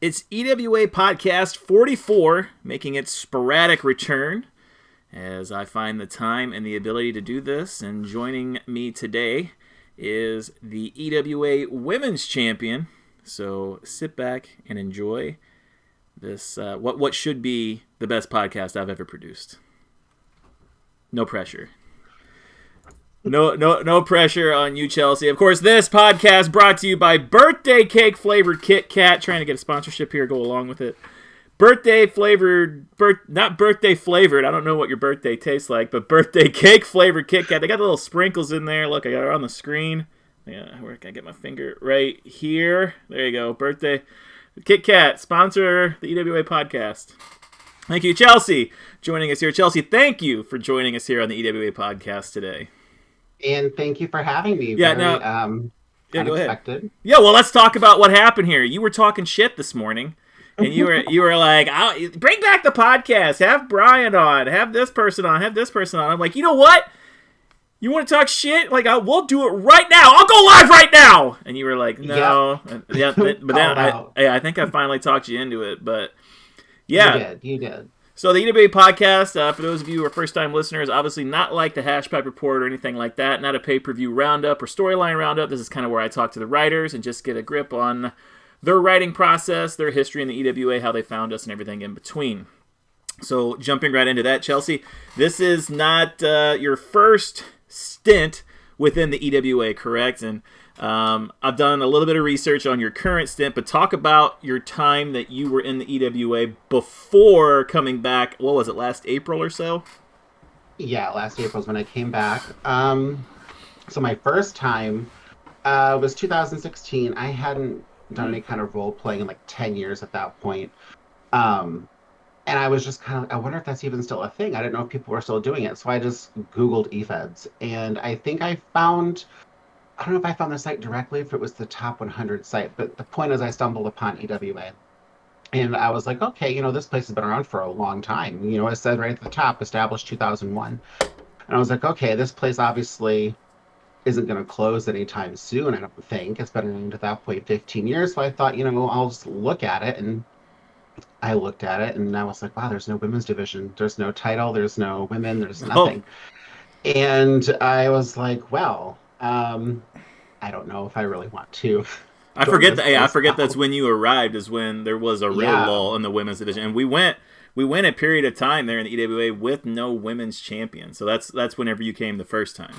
It's EWA Podcast 44, making its sporadic return as I find the time and the ability to do this. And joining me today is the EWA Women's Champion. So sit back and enjoy this, what should be the best podcast I've ever produced. No pressure. No pressure on you, Chelsea. Of course, this podcast brought to you by Birthday Cake Flavored Kit Kat. Trying to get a sponsorship here, go along with it. Birthday flavored, not birthday flavored. I don't know what your birthday tastes like, but birthday cake flavored Kit Kat. They got the little sprinkles in there. Look, I got it on the screen. Yeah, where can I get my finger? Right here. There you go. Birthday Kit Kat, sponsor the EWA podcast. Thank you, Chelsea, joining us here. Chelsea, thank you for joining us here on the EWA podcast today. And thank you for having me. Yeah, go ahead. Yeah, well, let's talk about what happened here. You were talking shit this morning, and you were like, bring back the podcast, have Brian on, have this person on, have this person on. I'm like, you know what? You want to talk shit? Like, we'll do it right now. I'll go live right now. And you were like, no. Yeah, but then I think I finally talked you into it. But yeah, you did. So the EWA podcast, for those of you who are first-time listeners, obviously not like the Hash Pipe Report or anything like that, not a pay-per-view roundup or storyline roundup. This is kind of where I talk to the writers and just get a grip on their writing process, their history in the EWA, how they found us, and everything in between. So jumping right into that, Chelsea, this is not your first stint within the EWA, correct? And I've done a little bit of research on your current stint, but talk about your time that you were in the EWA before coming back. What was it, last April or so? Yeah, last April is when I came back. So my first time was 2016. I hadn't done any kind of role playing in like 10 years at that point. And I was just kind of, I wonder if that's even still a thing. I didn't know if people were still doing it. So I just Googled eFeds. And I think I don't know if I found the site directly, if it was the top 100 site, but the point is I stumbled upon EWA. And I was like, okay, this place has been around for a long time. It said right at the top, established 2001. And I was like, okay, this place obviously isn't going to close anytime soon, I don't think. It's been around at that point 15 years. So I thought, I'll just look at it. And I looked at it and I was like, wow, there's no women's division. There's no title. There's no women. There's nothing. Oh. And I was like, well, I don't know if I really want to. I forget that's when you arrived, is when there was a real lull in the women's division. And we went a period of time there in the EWA with no women's champion. So that's whenever you came the first time.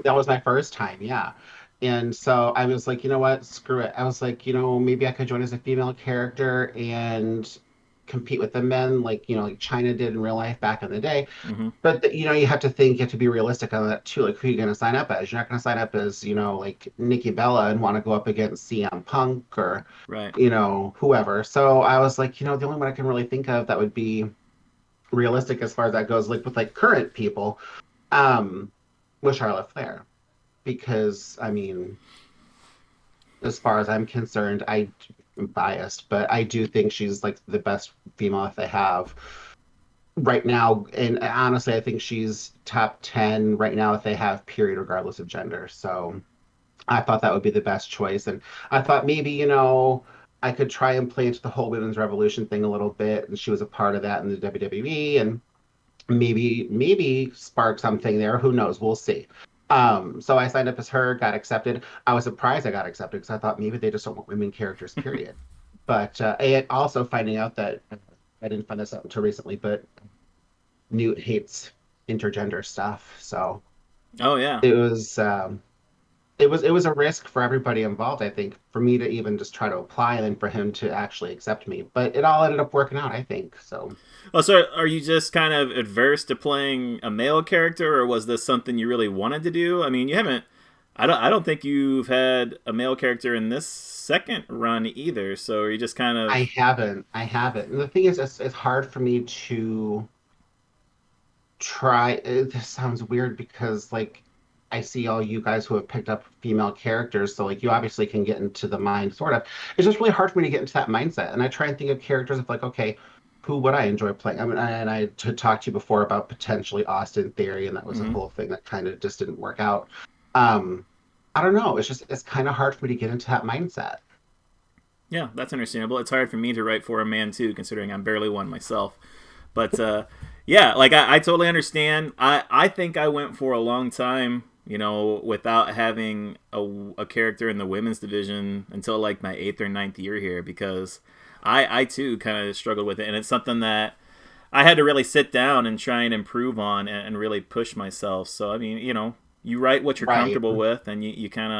That was my first time, yeah. And so I was like, you know what, screw it. I was like, maybe I could join as a female character and compete with the men like China did in real life back in the day. Mm-hmm. But you have to be realistic on that too. Like, who are you going to sign up as? You're not going to sign up as like Nikki Bella and want to go up against CM Punk or right. Whoever. So I was like, the only one I can really think of that would be realistic as far as that goes, like with like current people, was Charlotte Flair, because I mean, as far as I'm concerned, I'm biased, but I do think she's like the best female that they have right now. And honestly, I think she's top 10 right now if they have, period, regardless of gender. So I thought that would be the best choice. And I thought maybe, I could try and play into the whole women's revolution thing a little bit. And she was a part of that in the WWE, and maybe spark something there. Who knows? We'll see. So I signed up as her, got accepted. I was surprised I got accepted because I thought maybe they just don't want women characters, period. But and also finding out that I didn't find this out until recently, but Newt hates intergender stuff. So it was a risk for everybody involved. I think for me to even just try to apply and then for him to actually accept me. But it all ended up working out, I think. So. Well, so are you just kind of adverse to playing a male character, or was this something you really wanted to do? I mean, you haven't. I don't think you've had a male character in this second run either. So are you just kind of? I haven't. And the thing is, it's hard for me to try. This sounds weird because like I see all you guys who have picked up female characters, so like you obviously can get into the mind, sort of. It's just really hard for me to get into that mindset, and I try and think of characters of like, okay, who would I enjoy playing? I mean, and I talked to you before about potentially Austin Theory, and that was a whole thing that kind of just didn't work out. I don't know. It's kind of hard for me to get into that mindset. Yeah, that's understandable. It's hard for me to write for a man too, considering I'm barely one myself. But yeah, like I totally understand. I think I went for a long time, without having a character in the women's division until like my eighth or ninth year here, because I too kind of struggled with it, and it's something that I had to really sit down and try and improve on and really push myself. So I mean, you write what you're Right. comfortable with, and you kind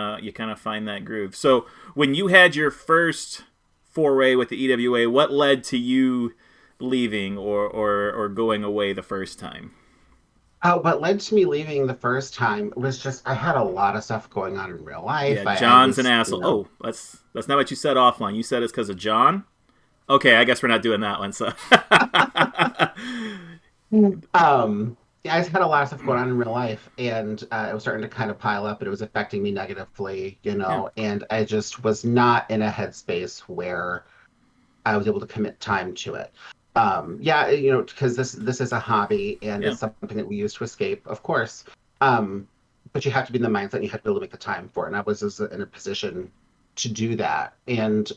of find that groove. So when you had your first foray with the EWA, what led to you leaving or going away the first time? What led to me leaving the first time was just I had a lot of stuff going on in real Yeah, life. I John's an was, asshole. Oh, that's not what you said offline. You said it's because of John. Okay, I guess we're not doing that one. So yeah, I just had a lot of stuff going on in real life, and it was starting to kind of pile up, and it was affecting me negatively, yeah, and I just was not in a headspace where I was able to commit time to it. Yeah, because this is a hobby and yeah. it's something that we use to escape, of course. Um, but you have to be in the mindset and you have to be able to make the time for it. And I was just in a position to do that. And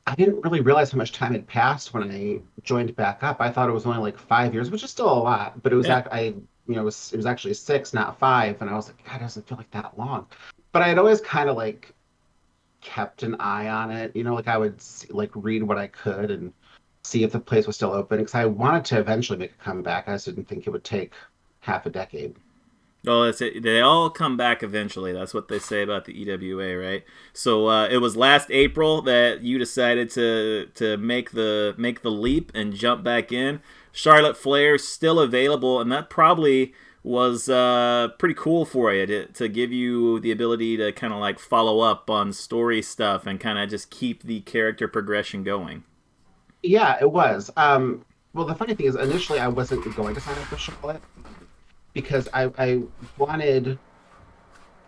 I didn't really realize how much time had passed when I joined back up. I thought it was only like 5 years, which is still a lot, but it was Yeah. it was actually six, not five, and I was like, God, it doesn't feel like that long. But I had always kind of like kept an eye on it. Like I would like read what I could and see if the place was still open because I wanted to eventually make a comeback. I just didn't think it would take half a decade. Well, that's it. They all come back eventually. That's what they say about the EWA, right? So it was last April that you decided to make the leap and jump back in. Charlotte Flair still available, and that probably was pretty cool for you to give you the ability to kind of like follow up on story stuff and kind of just keep the character progression going. Yeah, it was. Well, the funny thing is, initially I wasn't going to sign up for Charlotte because I wanted.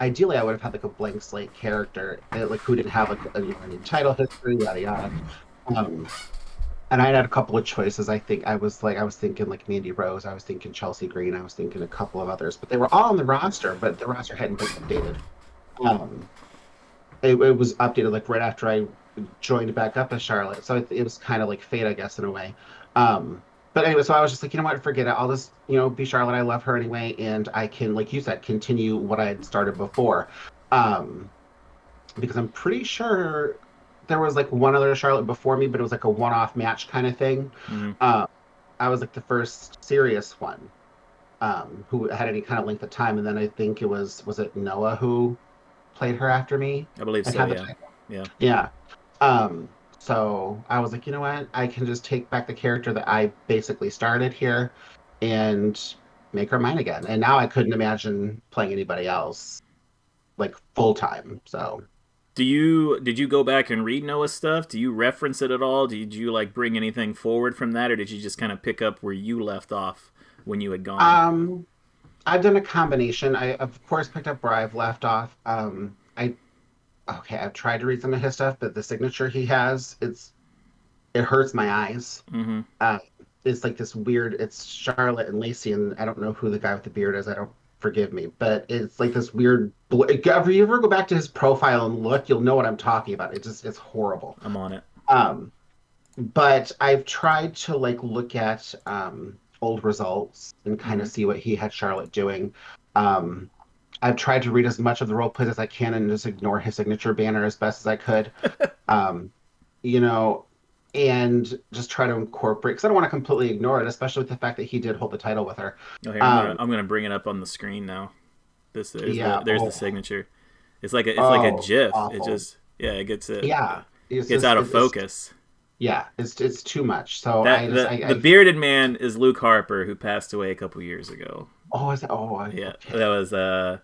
Ideally, I would have had like a blank slate character, like who didn't have like any title history, yada yada. Um, and I had a couple of choices. I was thinking like Mandy Rose, I was thinking Chelsea Green, I was thinking a couple of others, but they were all on the roster, but the roster hadn't been updated. Um, it was updated like right after I joined back up as Charlotte, so it was kind of like fate, I guess, in a way. But anyway, so I was just like, you know what, forget it. I'll just be Charlotte. I love her anyway, and I can, like you said, continue what I had started before. Um, because I'm pretty sure there was like one other Charlotte before me, but it was like a one-off match kind of thing. Hmm. Um, I was like the first serious one who had any kind of length of time, and then I think it was it Noah who played her after me I believe and so. had the Yeah, title. yeah. Yeah. So I was like, you know what? I can just take back the character that I basically started here and make her mine again. And now I couldn't imagine playing anybody else like full time. So Did you go back and read Noah's stuff? Do you reference it at all? Did you like bring anything forward from that, or did you just kind of pick up where you left off when you had gone? um I've done a combination. I of course picked up where I've left off. I've tried to read some of his stuff, but the signature he has, it hurts my eyes. Mm-hmm. Uh, it's like this weird. It's Charlotte and Lacey, and I don't know who the guy with the beard is. I don't forgive me, but it's like this weird. If you ever go back to his profile and look, you'll know what I'm talking about. It's horrible. I'm on it. Um, but I've tried to like look at old results and kind Mm-hmm. of see what he had Charlotte doing. Um, I've tried to read as much of the role plays as I can and just ignore his signature banner as best as I could. Um, you know, and just try to incorporate because I don't want to completely ignore it, especially with the fact that he did hold the title with her. Oh, here I'm gonna Um, I'm gonna bring it up on the screen now. This there's the yeah. there's the Oh, signature. It's like a oh, GIF. It awful. just yeah, it gets it Yeah. It's gets just out of focus. yeah. It's too much. So That I just the I bearded man is Luke Harper, who passed away a couple years ago. oh is it, Yeah, that okay, was uh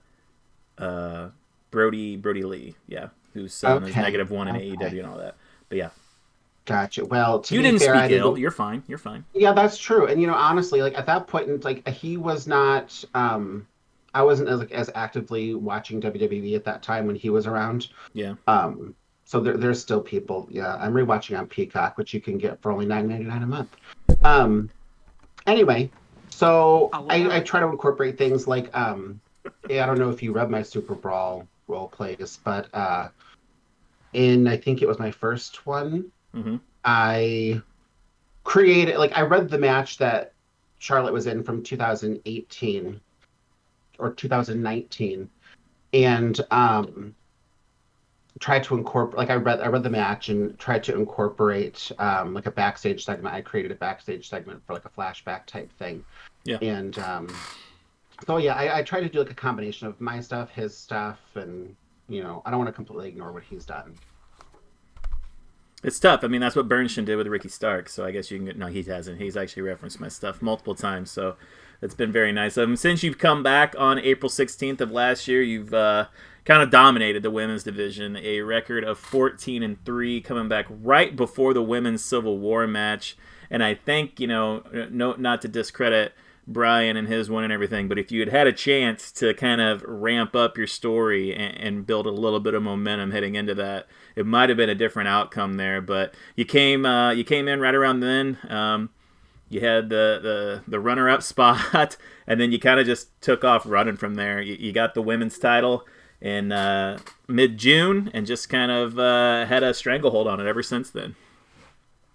Brody Lee. Yeah, whose son is okay, -1 in okay. AEW and all that. But yeah, Gotcha. Well, to you be didn't fair, I speak didn't. ill. You're fine. You're fine. Yeah, that's true. And honestly, like at that point, like he was not. I wasn't as actively watching WWE at that time when he was around. Yeah. Um, so there's still people. Yeah, I'm rewatching on Peacock, which you can get for only $9.99 a month. Um, anyway, so I try to incorporate things like yeah, I don't know if you read my Super Brawl role plays, but and I think it was my first one. Mm-hmm. I created, like, I read the match that Charlotte was in from 2018 or 2019, and tried to incorporate, like, I read the match and tried to incorporate like a backstage segment. I created a backstage segment for like a flashback type thing. Yeah. And so yeah, I try to do like a combination of my stuff, his stuff, and I don't want to completely ignore what he's done. It's tough. I mean, that's what Bernstein did with Ricky Stark. So I guess you can get. No, he hasn't. He's actually referenced my stuff multiple times. So it's been very nice of him. Since you've come back on April 16th of last year, you've kind of dominated the women's division. A record of 14-3, coming back right before the women's Civil War match. And I think, no, not to discredit Brian and his one and everything, but if you had had a chance to kind of ramp up your story and build a little bit of momentum heading into that, it might have been a different outcome there. But you came in right around then. You had the runner up spot, and then you kind of just took off running from there. You got the women's title in mid June, and just kind of had a stranglehold on it ever since then.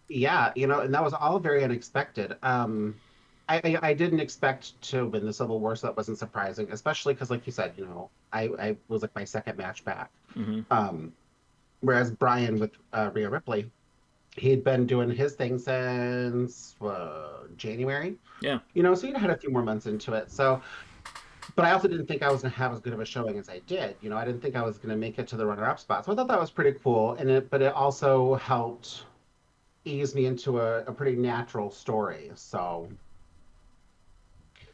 Yeah, and that was all very unexpected. I didn't expect to win the Civil War, so that wasn't surprising, especially because, like you said, I was like my second match back. Mm-hmm. Um, Whereas Brian with Rhea Ripley, he'd been doing his thing since January, Yeah. so he'd had a few more months into it. So, but I also didn't think I was going to have as good of a showing as I did. I didn't think I was going to make it to the runner-up spot. So I thought that was pretty cool, but it also helped ease me into a pretty natural story. So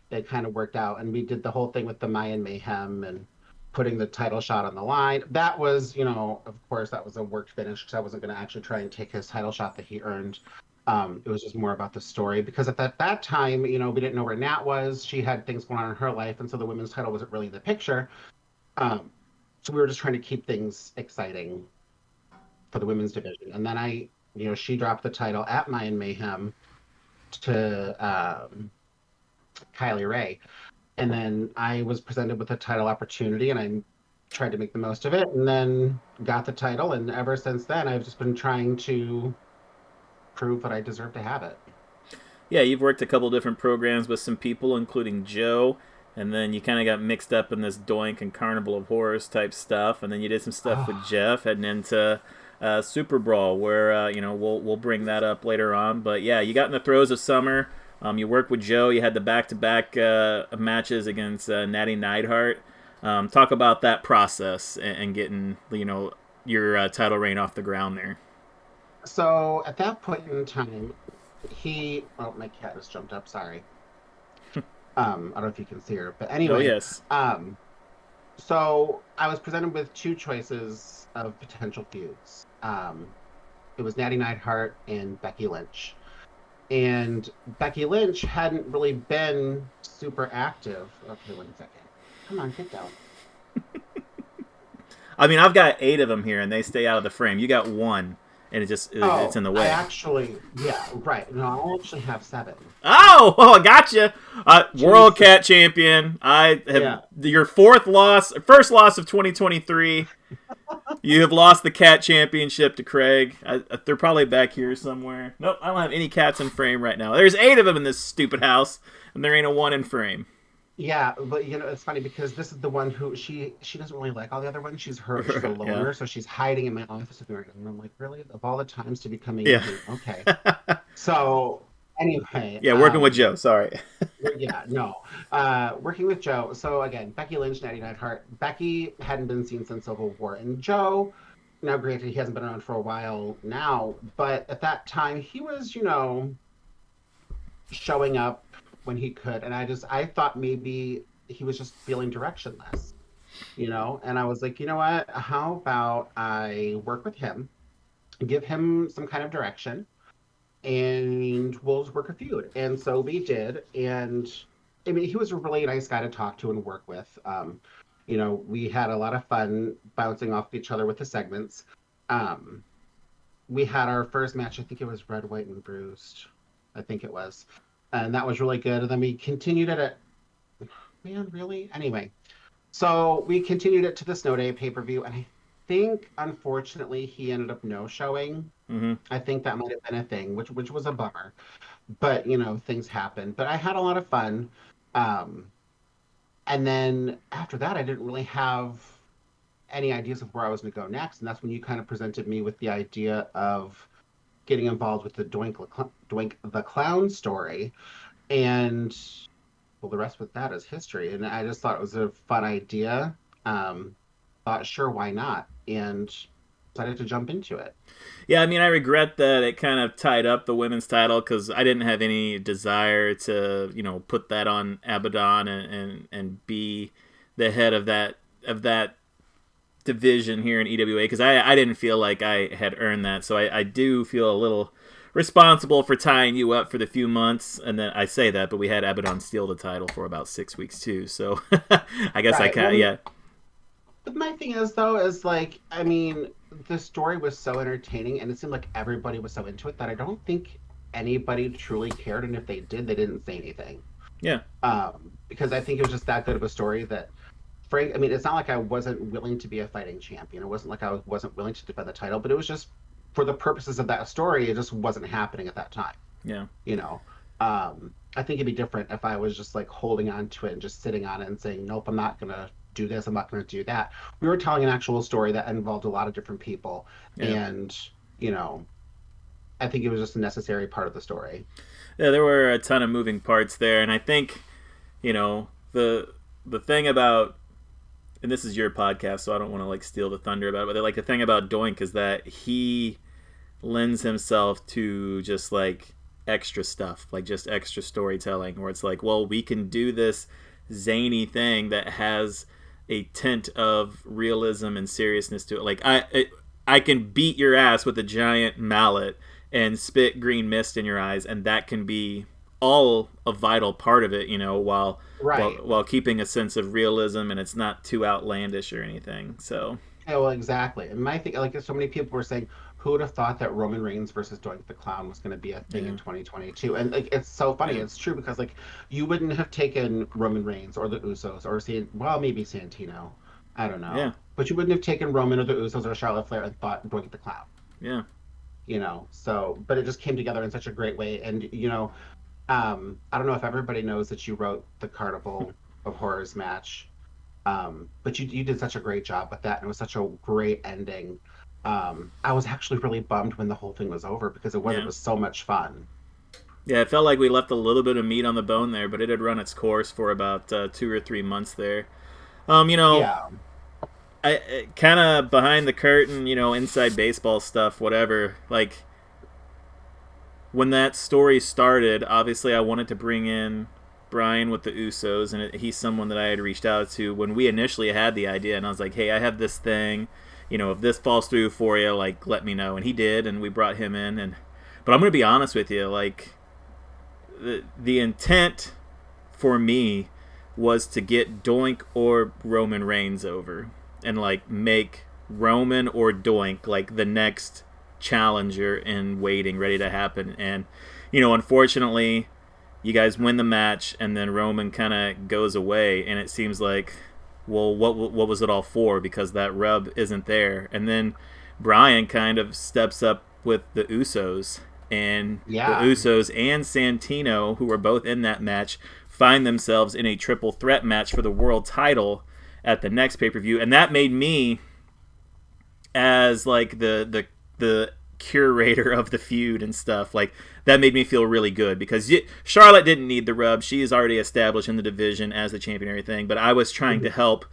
it kind of worked out. And we did the whole thing with the Mayan Mayhem and putting the title shot on the line. That was, of course, that was a worked finish because I wasn't going to actually try and take his title shot that he earned. It was just more about the story because at that time, we didn't know where Nat was. She had things going on in her life, and so the women's title wasn't really in the picture. Um, so we were just trying to keep things exciting for the women's division. And then she dropped the title at Mayan Mayhem to Kylie Ray. And then I was presented with a title opportunity and I tried to make the most of it and then got the title. And ever since then, I've just been trying to prove that I deserve to have it. Yeah, you've worked a couple different programs with some people, including Joe, and then you kind of got mixed up in this Doink and Carnival of Horrors type stuff, and then you did some stuff with Oh, Jeff, heading into Super Brawl, where we'll bring that up later on. But yeah, you got in the throes of summer. You worked with Joe. You had the back-to-back matches against Natty Neidhart. Talk about that process and getting your title reign off the ground there. so at that point in time, my cat just jumped up. Sorry. I don't know if you can see her, but Oh anyway, yes. um, so I was presented with two choices of potential feuds. It was Natty Neidhart and Becky Lynch. And Becky Lynch hadn't really been super active. Okay, 1 second. Come on, get down. I mean, I've got 8 of them here, and they stay out of the frame. You got one, and it's Oh, in the I way. actually, yeah, right. No, I actually have seven. Oh, I gotcha. World Jeez. Cat Champion. I have Yeah. your first loss of 2023. You have lost the Cat Championship to Craig. They're probably back here somewhere. Nope, I don't have any cats in frame right now. There's 8 of them in this stupid house, and there ain't a one in frame. Yeah, but it's funny because this is the one who she doesn't really like all the other ones. She's a Yeah, loner, so she's hiding in my office with me right now. And I'm like, really? Of all the times to be coming in yeah, here, okay. So anyway, yeah. Working with Joe. Sorry. yeah, no. Working with Joe. So again, Becky Lynch, 99 Heart. Becky hadn't been seen since Civil War. And Joe, now granted, he hasn't been around for a while now, but at that time, he was, showing up when he could. And I thought maybe he was just feeling directionless, And I was like, you know what? How about I work with him, give him some kind of direction, and we'll work a feud. And so we did. And I mean, he was a really nice guy to talk to and work with. We had a lot of fun bouncing off each other with the segments. Um, we had our first match, I think it was Red, White, and Bruised. I think it was. And that was really good. And then we continued it at, man, really? Anyway, so we continued it to the Snow Day pay per view. And think unfortunately he ended up no showing. Hmm. I think that might have been a thing, which was a bummer. But things happen. But I had a lot of fun. Um, and then after that, I didn't really have any ideas of where I was going to go next. And that's when you kind of presented me with the idea of getting involved with the Doink the Clown story. And well, the rest with that is history. And I just thought it was a fun idea. Um, Thought, sure, why not? And decided to jump into it. Yeah, I mean, I regret that it kind of tied up the women's title because I didn't have any desire to, put that on Abaddon and be the head of that division here in EWA because I didn't feel like I had earned that. So I do feel a little responsible for tying you up for the few months. And then I say that, but we had Abaddon steal the title for about 6 weeks too. So I guess I Right. can't. Well, Yeah, but my thing is though, is like, I mean, the story was so entertaining and it seemed like everybody was so into it that I don't think anybody truly cared. And if they did, they didn't say anything. yeah, Because I think it was just that good of a story that Frank, I mean, it's not like I wasn't willing to be a fighting champion. It wasn't like I wasn't willing to defend the title, but it was just for the purposes of that story, it just wasn't happening at that time. yeah. You know, I think it'd be different if I was just like holding on to it and just sitting on it and saying, nope, I'm not gonna do this, I'm not gonna do that. We were telling an actual story that involved a lot of different people, Yeah. and you know, I think it was just a necessary part of the story. Yeah, there were a ton of moving parts there, and I think the thing about, and this is your podcast, so I don't want to like steal the thunder about it, but like the thing about Doink is that he lends himself to just like extra stuff, like just extra storytelling, where it's like, well, we can do this zany thing that has a tint of realism and seriousness to it. Like I can beat your ass with a giant mallet and spit green mist in your eyes, and that can be all a vital part of it, while Right. while keeping a sense of realism and it's not too outlandish or anything. So Yeah, well, exactly. And my thing, like, so many people were saying, who would have thought that Roman Reigns versus Doink the Clown was going to be a thing yeah, in 2022? And like, it's so funny. yeah, It's true because like, you wouldn't have taken Roman Reigns or the Usos or well, maybe Santino. I don't yeah, know, but you wouldn't have taken Roman or the Usos or Charlotte Flair and thought Doink the Clown. yeah, So, but it just came together in such a great way. And I don't know if everybody knows that you wrote the Carnival of Horrors match, but you did such a great job with that, and it was such a great ending. I was actually really bummed when the whole thing was over because it yeah. was so much fun. Yeah, it felt like we left a little bit of meat on the bone there, but it had run its course for about 2 or 3 months there. Um, you know, Yeah, I kind of behind the curtain, inside baseball stuff, whatever. Like when that story started, obviously I wanted to bring in Brian with the Usos, and he's someone that I had reached out to when we initially had the idea, and I was like, hey, I have this thing. If this falls through for you, like let me know. And he did, and we brought him in. But I'm gonna be honest with you, like the intent for me was to get Doink or Roman Reigns over and like make Roman or Doink like the next challenger in waiting, ready to happen. And unfortunately, you guys win the match, and then Roman kind of goes away, and it seems like, well, what was it all for? Because that rub isn't there, and then Brian kind of steps up with the Usos, and the yeah, Usos and Santino, who were both in that match, find themselves in a triple threat match for the world title at the next pay per view, and that made me, as like the curator of the feud and stuff, like that made me feel really good because Charlotte didn't need the rub. She is already established in the division as the champion and everything, but I was trying to help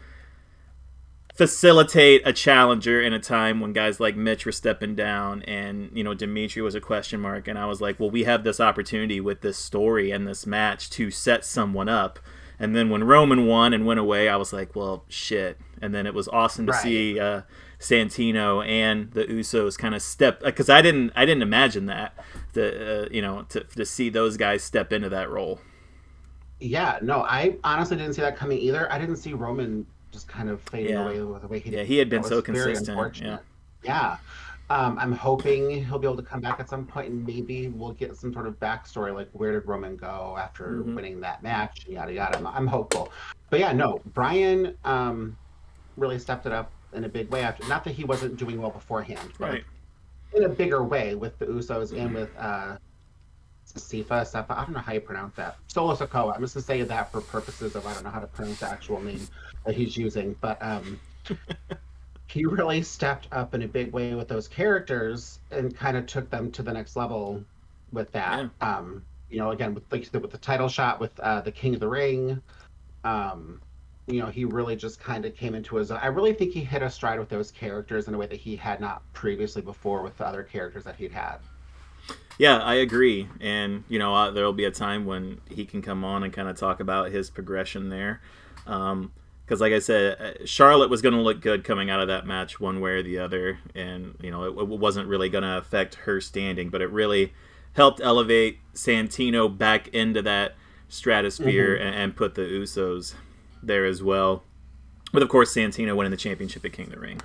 facilitate a challenger in a time when guys like Mitch were stepping down, and Dimitri was a question mark, and I was like, well, we have this opportunity with this story and this match to set someone up. And then when Roman won and went away, I was like, well, shit. And then it was awesome to right. see Santino and the Usos kind of step, because I didn't imagine that, to see those guys step into that role. Yeah, no, I honestly didn't see that coming either. I didn't see Roman just kind of fading Yeah, away with the way he did. yeah, he had been That so was very consistent. Yeah. unfortunate. Yeah. I'm hoping he'll be able to come back at some point and maybe we'll get some sort of backstory, like where did Roman go after Mm-hmm. winning that match, yada yada. I'm hopeful. But yeah, no, Brian really stepped it up. in a big way after. Not that he wasn't doing well beforehand, but Right. like in a bigger way with the Usos and with Sifa. I don't know how you pronounce that. Solo Sokoa. I'm just gonna say that for purposes of I don't know how to pronounce the actual name that he's using, but he really stepped up in a big way with those characters and kind of took them to the next level with that. Yeah. Again, with like you said, with the title shot with the King of the Ring, um, he really just kind of came into his own. I really think he hit a stride with those characters in a way that he had not previously before with the other characters that he'd had. Yeah, I agree. And, there'll be a time when he can come on and kind of talk about his progression there. Because, like I said, Charlotte was going to look good coming out of that match one way or the other. And, it wasn't really going to affect her standing. But it really helped elevate Santino back into that stratosphere and put the Usos there as well. But, of course, Santino winning the championship at King of the Ring.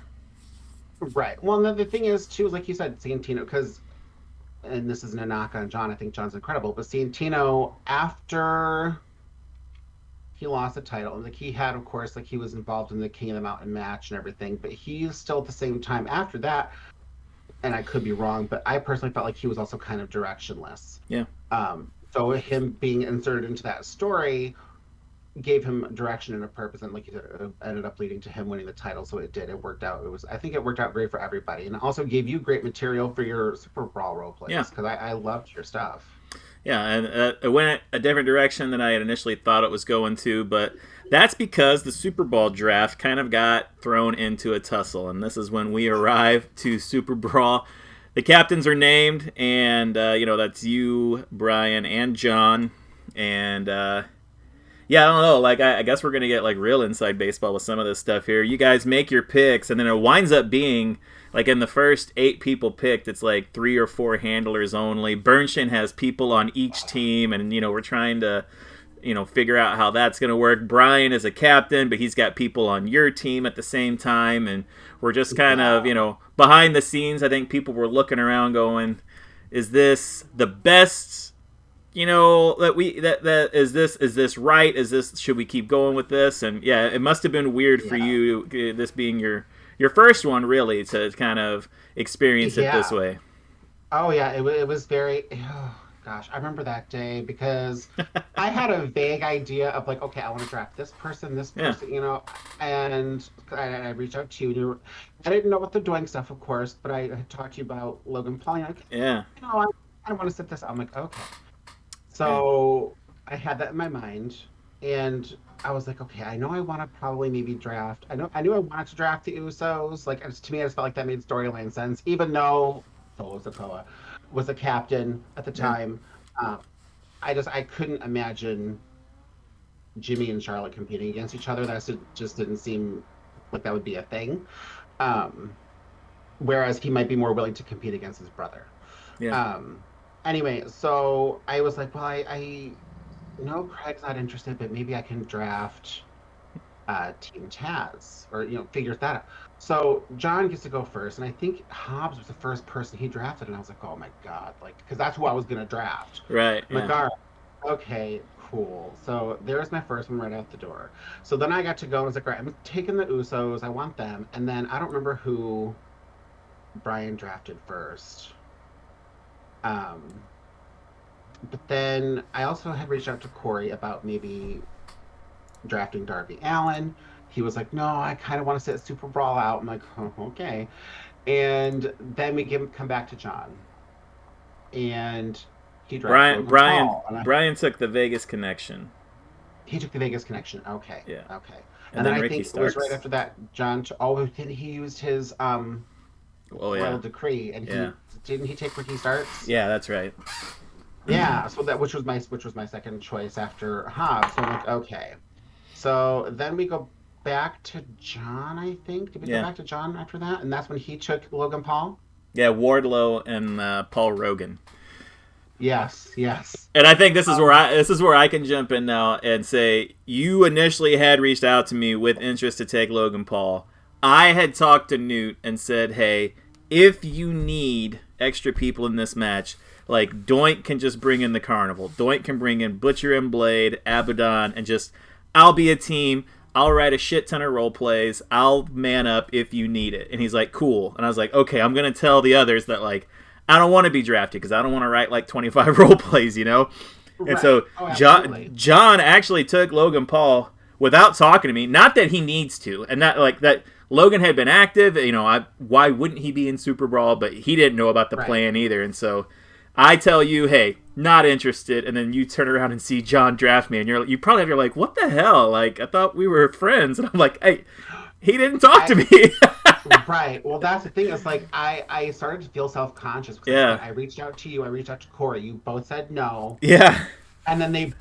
Right. Well, the thing is, too, like you said, Santino, because, and this isn't a knock on John, I think John's incredible, but Santino, after he lost the title, like he had, of course, like he was involved in the King of the Mountain match and everything, but he's still at the same time after that, and I could be wrong, but I personally felt like he was also kind of directionless. Yeah. So him being inserted into that story gave him direction and a purpose, and like you said, it ended up leading to him winning the title. So it did. It worked out. I think it worked out great for everybody, and it also gave you great material for your Super Brawl role plays. Yeah. Because I loved your stuff. Yeah, and it went a different direction than I had initially thought it was going to, but that's because the Super Bowl draft kind of got thrown into a tussle, and this is when we arrive to Super Brawl. The captains are named, and that's you, Brian, and John, and yeah, I don't know. Like, I guess we're gonna get like real inside baseball with some of this stuff here. You guys make your picks, and then it winds up being like in the first 8 people picked, it's like 3 or 4 handlers only. Bernstein has people on each team, and we're trying to figure out how that's gonna work. Brian is a captain, but he's got people on your team at the same time, and we're just kind of behind the scenes. I think people were looking around, going, "Is this the best?" That is this right? Should we keep going with this? And yeah, it must have been weird for you, this being your first one, really, to kind of experience it this way. Oh yeah, it was very. Oh, gosh, I remember that day because I had a vague idea of like, okay, I want to draft this person, and I reached out to you. I didn't know what they're doing stuff, of course, but I had talked to you about Logan Paul. Like, yeah, I want to set this up. I'm like, okay. So I had that in my mind, and I was like, okay, I know I want to probably maybe draft. I knew I wanted to draft the Usos. Like, to me, I just felt like that made storyline sense, even though Solo Sikoa was a captain at the time. I couldn't imagine Jimmy and Charlotte competing against each other. That just didn't seem like that would be a thing. Whereas he might be more willing to compete against his brother. Yeah. Anyway, so I was like, well, I know Craig's not interested, but maybe I can draft Team Taz, or figure that out. So John gets to go first, and I think Hobbs was the first person he drafted, and I was like, oh my god, like, because that's who I was gonna draft. Right. I'm like, all right, okay, cool. So there's my first one right out the door. So then I got to go, and I was like, all right, I'm taking the Usos, I want them, and then I don't remember who Brian drafted first. But then I also had reached out to Corey about maybe drafting Darby Allin. He was like, no, I kind of want to sit Super Brawl out. I'm like, oh, okay. And then we come back to John. And he drafted Brian took the Vegas connection. He took the Vegas connection. Okay. Yeah. Okay. And then I Ricky think Starks. It was right after that, John. He used his royal decree, and didn't he take Ricky Starks? Yeah, that's right. Yeah, so which was my second choice after Hobbs. So I'm like, okay. So then we go back to John, I think. Did we go back to John after that? And that's when he took Logan Paul? Yeah, Wardlow and Paul Rogan. Yes. And I think this is where I can jump in now and say, you initially had reached out to me with interest to take Logan Paul. I had talked to Newt and said, hey, if you need extra people in this match, like Doink can just bring in the Carnival. Doink can bring in Butcher and Blade, Abaddon, and I'll be a team. I'll write a shit ton of role plays. I'll man up if you need it. And he's like, cool. And I was like, okay, I'm going to tell the others that, like, I don't want to be drafted because I don't want to write, like, 25 role plays, you know? Right. And so John actually took Logan Paul without talking to me. Not that he needs to. And that Logan had been active. You know, why wouldn't he be in Super Brawl? But he didn't know about the plan either. And so I tell you, hey, not interested, and then you turn around and see John draft me, and you probably you're like, what the hell? Like, I thought we were friends, and I'm like, hey, he didn't talk to me. Right. Well, that's the thing. It's like I started to feel self-conscious because I reached out to you, I reached out to Corey. You both said no. Yeah. And then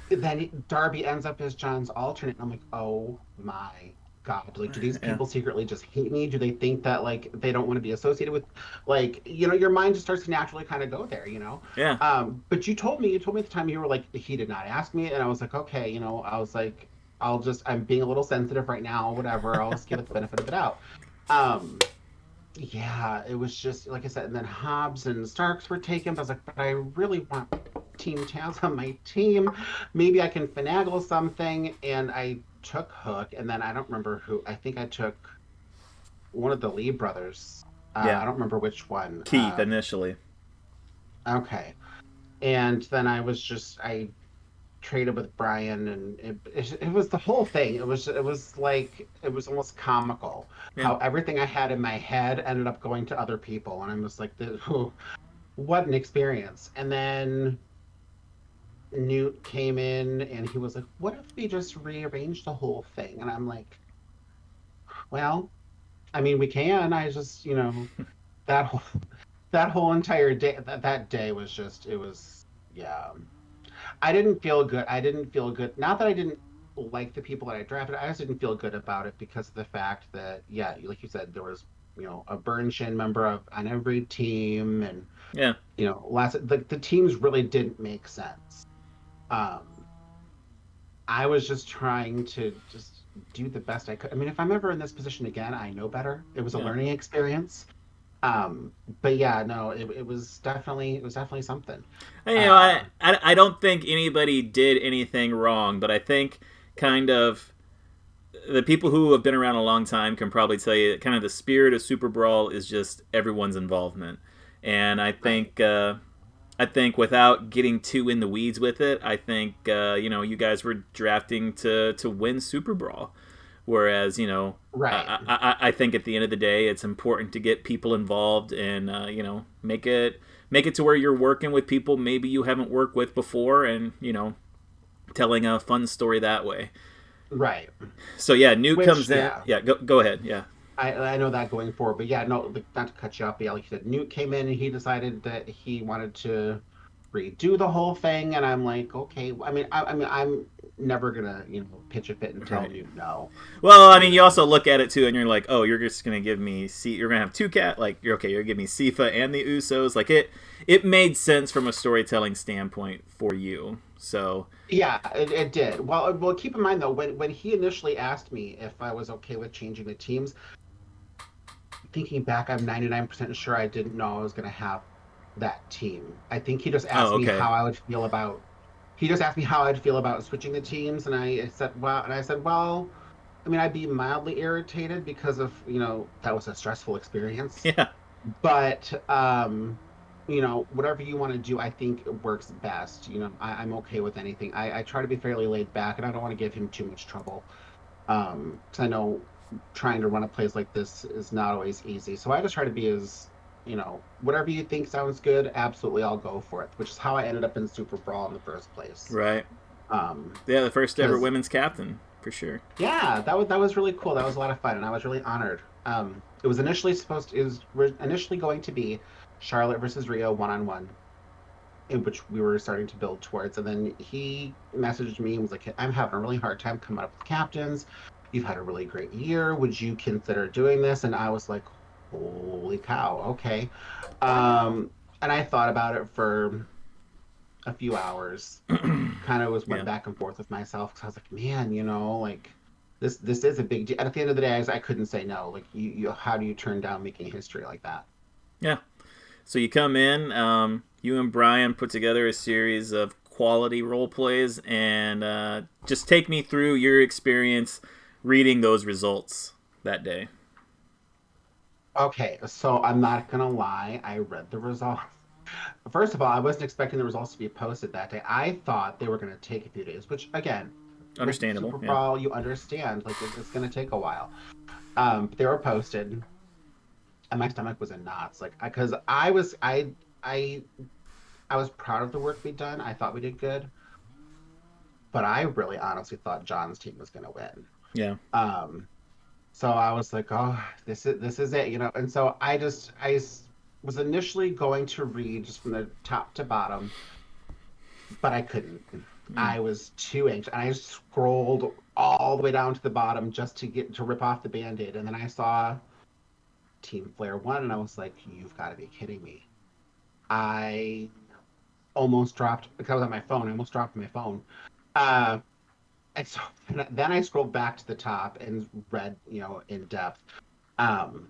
Darby ends up as John's alternate, and I'm like, oh my God, like, do these people secretly just hate me? Do they think that, like, they don't want to be associated with, like, you know, your mind just starts to naturally kind of go there, you know? Yeah. But you told me at the time, you were like, he did not ask me, and I was like, okay, you know, I was like, I'm being a little sensitive right now, whatever, I'll just give it the benefit of it out. Yeah, it was just, like I said, and then Hobbs and Starks were taken, but I was like, but I really want Team Taz on my team. Maybe I can finagle something, and I took Hook, and then I don't remember who. I think I took one of the Lee brothers. I don't remember which one. Keith initially. Okay, and then I traded with Brian, and it was the whole thing. It was almost comical how everything I had in my head ended up going to other people, and I'm just like, what an experience. And then Newt came in and he was like, what if we just rearrange the whole thing? And I'm like, well, I mean, we can. I just, you know, that whole entire day, that day was just, it was, yeah. I didn't feel good. Not that I didn't like the people that I drafted. I just didn't feel good about it because of the fact that, yeah, like you said, there was, you know, a burn shin member on every team, and you know, the teams really didn't make sense. I was just trying to just do the best I could. I mean, if I'm ever in this position again, I know better. It was a learning experience. But yeah, no, it was definitely something. You know, I don't think anybody did anything wrong, but I think kind of the people who have been around a long time can probably tell you that kind of the spirit of Super Brawl is just everyone's involvement. And I think without getting too in the weeds with it, I think you know, you guys were drafting to win Super Brawl. Whereas, you know, I think at the end of the day, it's important to get people involved and, you know, make it to where you're working with people maybe you haven't worked with before, and, you know, telling a fun story that way. Right. So, yeah, Newt comes in. Yeah, go ahead. Yeah. I know that going forward, but yeah, no, not to cut you off, but yeah, like you said, Newt came in and he decided that he wanted to redo the whole thing, and I'm like, okay. I mean, I'm never gonna, you know, pitch a fit and tell Newt no. Well, I mean, you also look at it too, and you're like, oh, you're just gonna give me you're gonna have two like you're gonna give me Sifa and the Usos. Like it made sense from a storytelling standpoint for you. So yeah, it did. Well, keep in mind though, when he initially asked me if I was okay with changing the teams, thinking back, I'm 99% sure I didn't know I was gonna have that team. I think he just asked me how I would feel about. He just asked me how I'd feel about switching the teams, and I said, well, I mean, I'd be mildly irritated because of, you know, that was a stressful experience. Yeah. But you know, whatever you want to do, I think it works best. You know, I'm okay with anything. I try to be fairly laid back, and I don't want to give him too much trouble. Because I know trying to run a place like this is not always easy. So I just try to be as, you know, whatever you think sounds good, absolutely, I'll go for it. Which is how I ended up in Super Brawl in the first place. Right. Yeah, the first ever women's captain, for sure. Yeah, that was really cool. That was a lot of fun, and I was really honored. It was initially going to be Charlotte versus Rio 1-on-1, in which we were starting to build towards. And then he messaged me and was like, I'm having a really hard time coming up with captains. You've had a really great year. Would you consider doing this? And I was like, holy cow, okay. And I thought about it for a few hours. Kind of went back and forth with myself, because I was like, man, you know, like this is a big deal. At the end of the day, I couldn't say no. Like, you how do you turn down making history like that? Yeah. So you come in, you and Brian put together a series of quality role plays, and just take me through your experience reading those results that day? Okay, so I'm not gonna lie, I read the results. First of all, I wasn't expecting the results to be posted that day. I thought they were gonna take a few days, which again, with the Understandable. Super Yeah. Bowl, you understand, like it's gonna take a while. But they were posted, and my stomach was in knots, like because I I was proud of the work we'd done. I thought we did good, but I really honestly thought John's team was gonna win. Yeah. Um, So I was like, oh, this is it, And so was initially going to read just from the top to bottom, but I couldn't. Mm. I was too anxious, and I scrolled all the way down to the bottom just to get to rip off the Band-Aid, and then I saw Team Flare won, and I was like, you've got to be kidding me. I almost dropped because I was on my phone. I almost dropped my phone. Uh, and so then I scrolled back to the top and read, in depth. Um,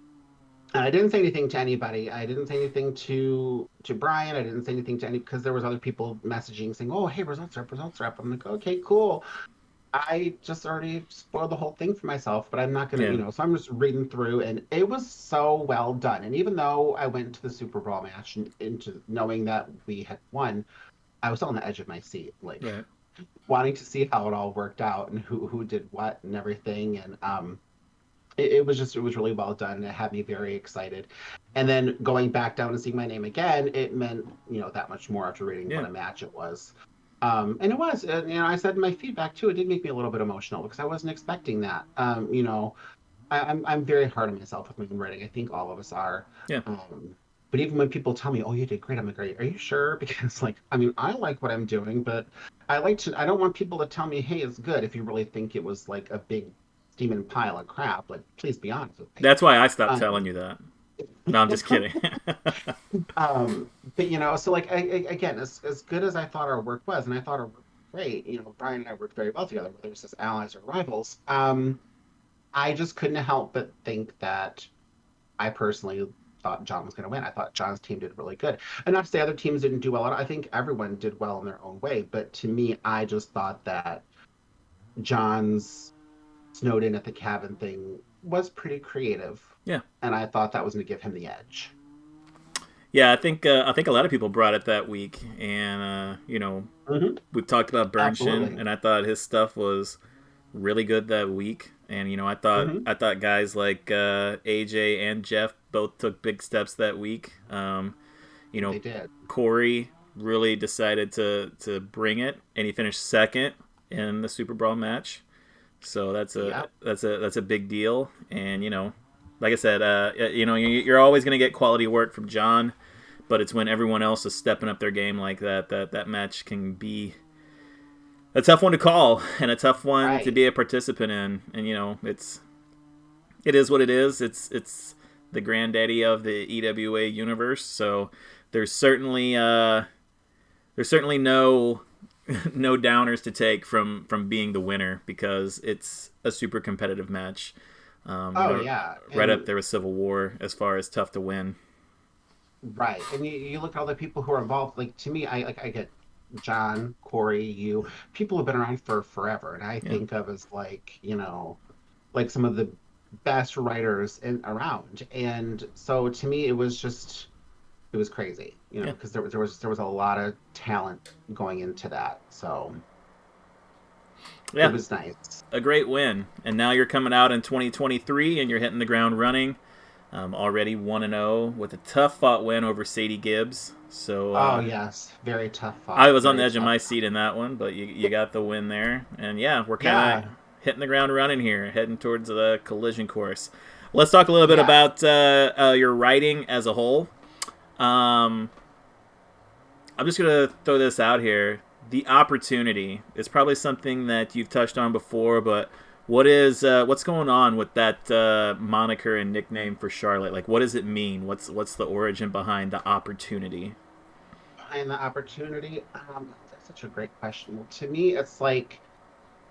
And I didn't say anything to anybody. I didn't say anything to Brian. I didn't say anything to any because there was other people messaging saying, "Oh, hey, results are up, results are up." I'm like, "Okay, cool." I just already spoiled the whole thing for myself, but I'm not gonna, Yeah. So I'm just reading through, and it was so well done. And even though I went to the Super Bowl match into knowing that we had won, I was still on the edge of my seat, like Right. wanting to see how it all worked out and who did what and everything. And it was really well done. It had me very excited. And then going back down and seeing my name again, it meant, that much more after reading what Yeah. a match it was. And it was, I said in my feedback too, it did make me a little bit emotional because I wasn't expecting that. I'm very hard on myself with my own writing. I think all of us are. Yeah. But even when people tell me, "Oh, you did great," I'm like, "Are you sure?" Because like, I mean, I like what I'm doing, but I don't want people to tell me, "Hey, it's good," if you really think it was like a big steaming pile of crap. Like, please be honest with me. That's why I stopped telling Um, you that. No, I'm just kidding. but so like again, as good as I thought our work was, and I thought our work was great, Brian and I worked very well together, whether it's as allies or rivals. I just couldn't help but think that I personally thought John was going to win. I thought John's team did really good. And not to say other teams didn't do well. I think everyone did well in their own way. But to me, I just thought that John's snowed in at the cabin thing was pretty creative. Yeah. And I thought that was going to give him the edge. Yeah, I think a lot of people brought it that week, and Hmm. we've talked about Bernshin, Absolutely. and I thought his stuff was really good that week. And I thought Hmm. I thought guys like AJ and Jeff both took big steps that week. You know, They did. Corey really decided to bring it, and he finished second in the Super Bowl match. So Yep. that's a big deal. And like I said, you're always going to get quality work from John, but it's when everyone else is stepping up their game like that match can be a tough one to call and a tough one to Right. be a participant in. And it is what it is. It's the granddaddy of the EWA universe. So there's certainly no no downers to take from being the winner because it's a super competitive match. Oh, yeah. Right up And there with Civil War as far as tough to win. right. And you look at all the people who are involved. Like to me, I get John, Corey, you, people who've been around for forever. And I Yeah, think of as like, like some of the best writers around. And so to me, it was crazy, yeah, because there was a lot of talent going into that. So it yeah. was nice. A great win, and now you're coming out in 2023 and you're hitting the ground running. Already 1-0 with a tough fought win over Sadie Gibbs. So Oh yes, very tough I fought, was on the very edge of tough. my seat in that one, but you got the win there. And yeah, we're kind of Yeah, hitting the ground running here, heading towards the collision course. Let's talk a little bit yeah. about your writing as a whole. Um, I'm just gonna throw this out here. The opportunity is probably something that you've touched on before, but what's going on with that moniker and nickname for Charlotte? Like, what does it mean? What's the origin behind the opportunity? Behind the opportunity, that's such a great question. Well, to me, it's like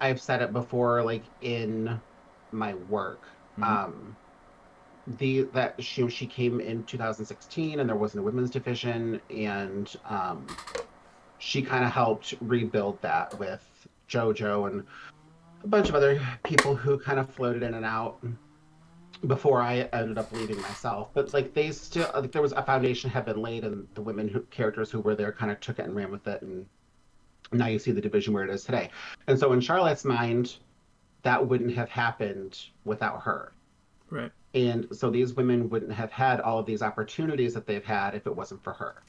I've said it before, like in my work. Mm-hmm. Um, she came in 2016 and there wasn't a women's division, and she kind of helped rebuild that with JoJo, and a bunch of other people who kind of floated in and out before I ended up leaving myself. But like they still, like there was a foundation had been laid, and the women who characters who were there kind of took it and ran with it, and now you see the division where it is today. And so in Charlotte's mind, that wouldn't have happened without her. Right. And so these women wouldn't have had all of these opportunities that they've had if it wasn't for her.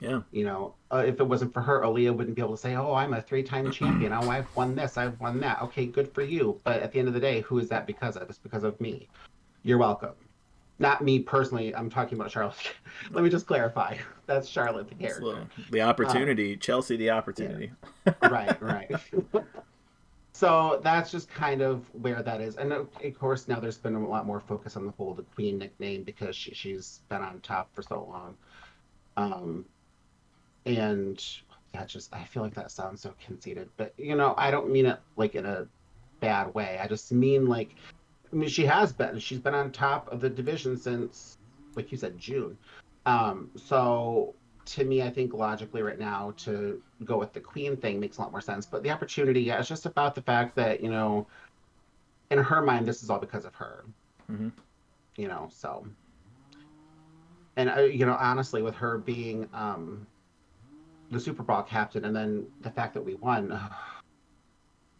Yeah. If it wasn't for her, Aaliyah wouldn't be able to say, "Oh, I'm a three-time champion. Oh, I've won this, I've won that." Okay, good for you. But at the end of the day, who is that because of? It's because of me. You're welcome. Not me personally. I'm talking about Charlotte. Let me just clarify. That's Charlotte, the character. The Um, opportunity, Chelsea, the yeah, opportunity. right, right. So that's just kind of where that is. And of course, now there's been a lot more focus on the whole the Queen nickname because she's been on top for so long. Um, and that just, I feel like that sounds so conceited, but I don't mean it like in a bad way. I just mean like, I mean, she's been on top of the division since, like you said, June. So to me, I think logically right now to go with the Queen thing makes a lot more sense. But the opportunity, yeah, it's just about the fact that, in her mind, this is all because of her, Hmm. so. And, honestly, with her being the Super Bowl captain and then the fact that we won,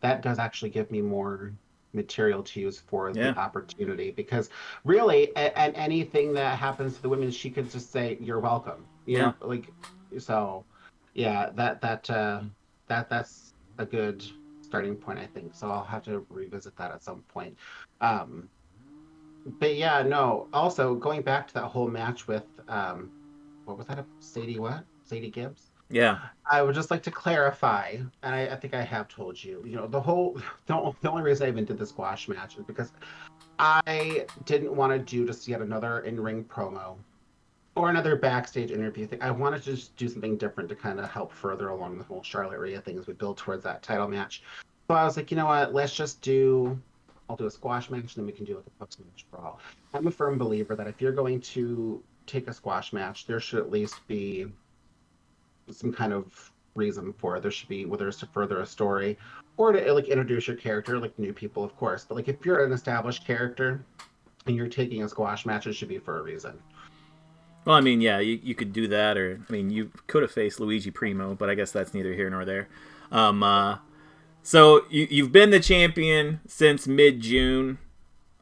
that does actually give me more material to use for the Yeah. opportunity because really and anything that happens to the women she could just say you're welcome, Yeah. like. So yeah, that's a good starting point, I think. So I'll have to revisit that at some point. um but yeah, no, also going back to that whole match with what was that, Sadie Gibbs. Yeah. I would just like to clarify, and I think I have told you, the only reason I even did the squash match is because I didn't want to do just yet another in-ring promo or another backstage interview thing. I wanted to just do something different to kind of help further along the whole Charlotte Rhea thing as we build towards that title match. So I was like, you know what? I'll do a squash match, and then we can do like a post-match brawl. I'm a firm believer that if you're going to take a squash match, there should at least be some kind of reason for it. There should be, whether it's to further a story or to like introduce your character, like new people, of course. But like if you're an established character and you're taking a squash match, it should be for a reason. Well, I mean, yeah, you could do that, or I mean, you could have faced Luigi Primo, but I guess that's neither here nor there. Um, uh, so you've been the champion since mid June.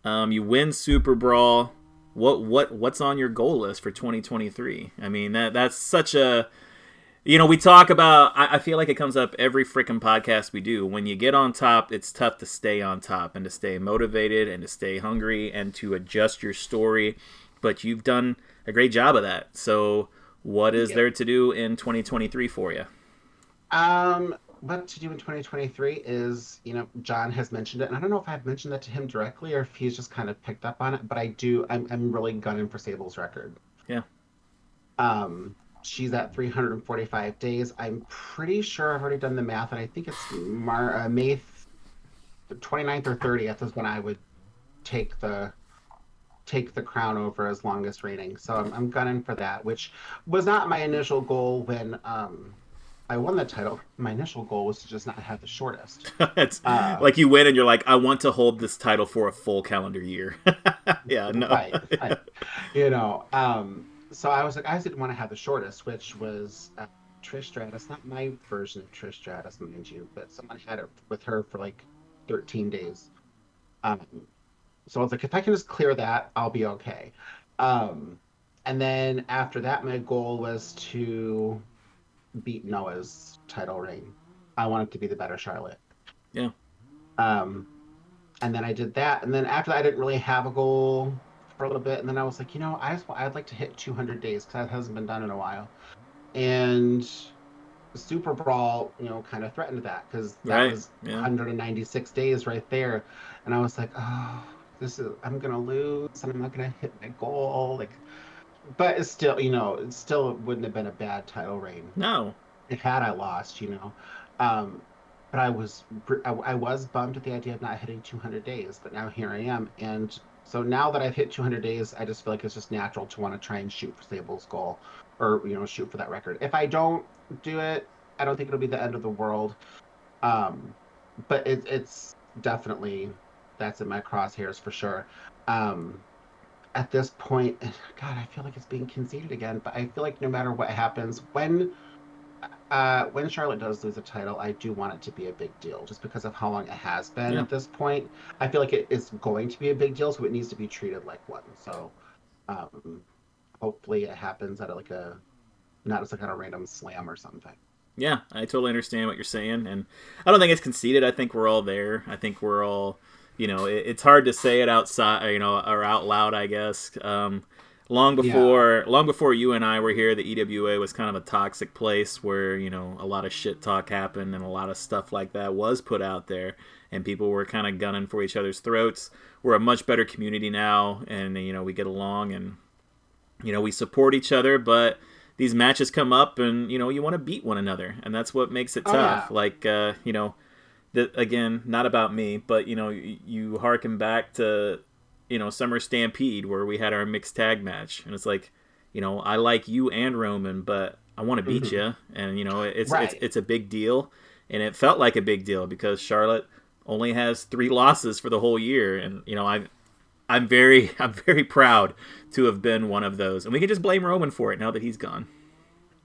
You win Super Brawl. What's on your goal list for 2023? I mean, that's such a, we talk about. I feel like it comes up every freaking podcast we do. When you get on top, it's tough to stay on top and to stay motivated and to stay hungry and to adjust your story. But you've done a great job of that. So, what is Yep. there to do in 2023 for you? What to do in 2023 is, John has mentioned it, and I don't know if I've mentioned that to him directly or if he's just kind of picked up on it, but I'm really gunning for Sable's record. Yeah. She's at 345 days. I'm pretty sure I've already done the math, and I think it's May 29th or 30th is when I would take the crown over as longest reigning. So I'm gunning for that, which was not my initial goal when I won the title. My initial goal was to just not have the shortest. It's Uh, like you win and you're like, I want to hold this title for a full calendar year. Yeah, no. right, right. So I was like, I didn't want to have the shortest, which was Trish Stratus. Not my version of Trish Stratus, mind you, but someone had it with her for like 13 days. Um, so I was like, if I can just clear that, I'll be okay. Um, and then after that, my goal was to beat Noah's title reign. I wanted to be the better Charlotte. Yeah. Um, and then I did that. And then after that, I didn't really have a goal for a little bit. And then I was like, I'd like to hit 200 days because that hasn't been done in a while. And Super Brawl, kind of threatened that because that Right. was Yeah. 196 days right there. And I was like, oh, I'm gonna lose and I'm not gonna hit my goal. Like, but it's still, it still wouldn't have been a bad title reign No. had I lost. Um, but I was bummed at the idea of not hitting 200 days, but now here I am. And so now that I've hit 200 days, I just feel like it's just natural to want to try and shoot for Sable's goal or, shoot for that record. If I don't do it, I don't think it'll be the end of the world. Um, but it's definitely that's in my crosshairs for sure. Um, at this point, God, I feel like it's being conceded again, but I feel like no matter what happens, when Charlotte does lose a title, I do want it to be a big deal, just because of how long it has been Yeah. at this point. I feel like it is going to be a big deal, so it needs to be treated like one. So, um, hopefully, it happens at like a not just like on a random slam or something. Yeah, I totally understand what you're saying, and I don't think it's conceded. I think we're all there. I think we're all, it's hard to say it outside, or out loud, I guess. Yeah. Long before you and I were here, the EWA was kind of a toxic place where a lot of shit talk happened and a lot of stuff like that was put out there, and people were kind of gunning for each other's throats. We're a much better community now, and we get along, and we support each other, but these matches come up and you want to beat one another, and that's what makes it Oh tough. yeah. Like that again, not about me, but you harken back to Summer Stampede where we had our mixed tag match, and it's like I like you and Roman, but I want to beat Hmm. you, and Right. it's a big deal, and it felt like a big deal because Charlotte only has 3 losses for the whole year, and I'm very proud to have been one of those, and we can just blame Roman for it now that he's gone.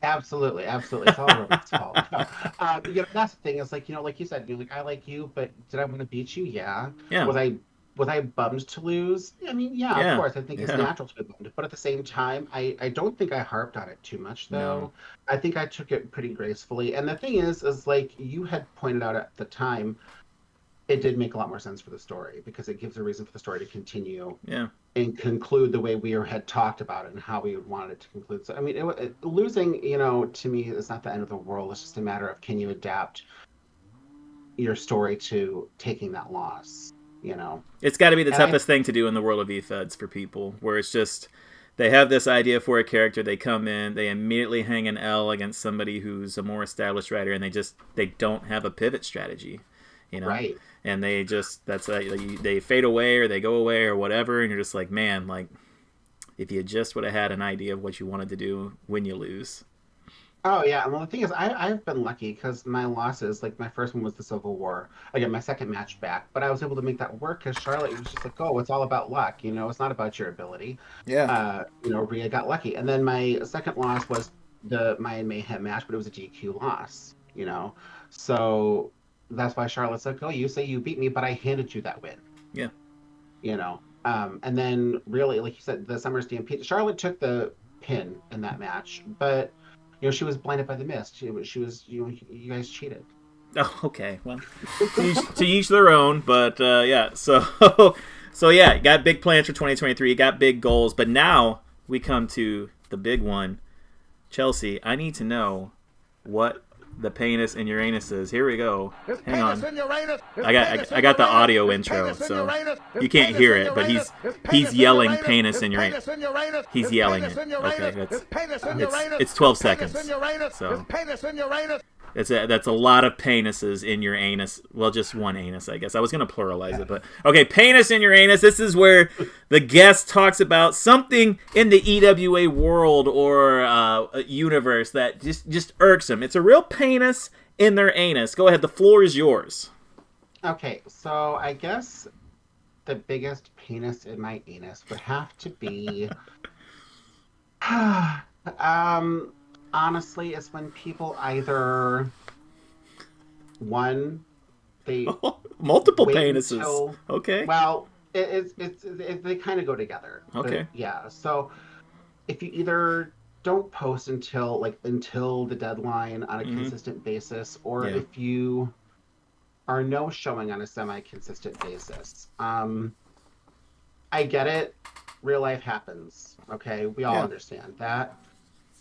Absolutely, absolutely. It's all Roman's fault. No, that's the thing. Is like like you said, like I like you, but did I want to beat you? Yeah. Yeah, Was I was I bummed to lose? I mean, yeah, of yeah, course. I think it's yeah. natural to be bummed, but at the same time, I don't think I harped on it too much, No, though. I think I took it pretty gracefully. And the thing is like you had pointed out at the time, it did make a lot more sense for the story because it gives a reason for the story to continue yeah. and conclude the way we had talked about it and how we would want it to conclude. So, I mean, losing, to me, is not the end of the world. It's just a matter of can you adapt your story to taking that loss, you know? It's got to be the And I, toughest thing to do in the world of e-feds for people, where it's just they have this idea for a character, they come in, they immediately hang an L against somebody who's a more established writer, and they don't have a pivot strategy, you know, right. and they just they fade away or they go away or whatever, and you're just like, man, like if you just would have had an idea of what you wanted to do when you lose. Oh yeah, well the thing is, I've been lucky because my losses, like my first one was the Civil War. Again, my second match back, but I was able to make that work because Charlotte was just like, oh, it's all about luck, it's not about your ability. Yeah. Rhea got lucky, and then my second loss was the Mayan Mayhem match, but it was a DQ loss. So that's why Charlotte's like, oh, you say you beat me, but I handed you that win, Yeah. and then really, like you said, the Summer Stampede, Charlotte took the pin in that match, but she was blinded by the mist. She was, you guys cheated. Oh, okay. Well, to each their own. But yeah, so so yeah, you got big plans for 2023. You got big goals, but now we come to the big one. Chelsea, I need to know what the penis in Uranus is. Here we go. His Hang penis on. in Uranus. His penis I in got the Uranus. audio His intro, penis in so Uranus. His you can't penis hear in it, but Uranus. His he's penis in yelling Uranus. penis His in Uranus. penis in Uranus. He's His yelling penis it. in Okay, Uranus. His penis in Uranus. it's 12 His penis seconds. in Uranus. His So penis in Uranus. that's a lot of penises in your anus. Well, just one anus, I guess. I was gonna pluralize it, but okay, penis in your anus. This is where the guest talks about something in the EWA world or universe that just irks him. It's a real penis in their anus. Go ahead. The floor is yours. Okay, so I guess the biggest penis in my anus would have to be, um, honestly, it's when people either one they Multiple wait penises. until, Okay. well, they kind of go together, but Okay. yeah. So if you either don't post until the deadline on a Mm-hmm. consistent basis, or Yeah. if you are no showing on a semi-consistent basis. I get it. Real life happens. Okay, we all Yeah. understand that.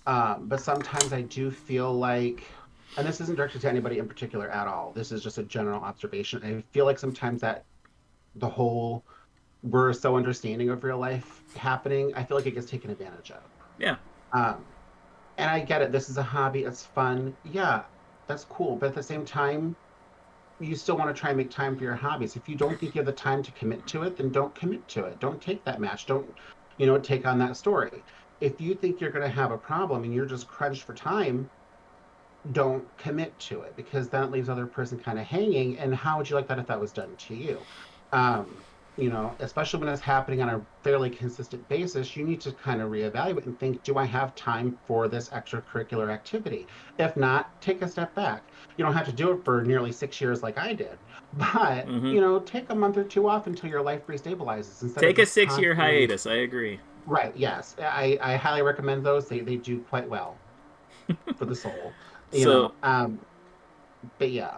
But sometimes I do feel like, and this isn't directed to anybody in particular at all. This is just a general observation. I feel like sometimes that the whole we're so understanding of real life happening, I feel like it gets taken advantage of. Yeah. Um, and I get it. This is a hobby. It's fun. Yeah, that's cool. But at the same time, you still want to try and make time for your hobbies. If you don't think you have the time to commit to it, then don't commit to it. Don't take that match. Don't, take on that story. If you think you're going to have a problem and you're just crunched for time, don't commit to it, because then it leaves the other person kind of hanging. And how would you like that if that was done to you? Um, Especially when it's happening on a fairly consistent basis, you need to kind of reevaluate and think, do I have time for this extracurricular activity? If not, take a step back. You don't have to do it for nearly 6 years like I did, but, Hmm. take a month or two off until your life restabilizes instead of Take a just 6-year constantly. hiatus. I agree. Right, yes. I highly recommend those. They do quite well for the soul, you So know. But yeah,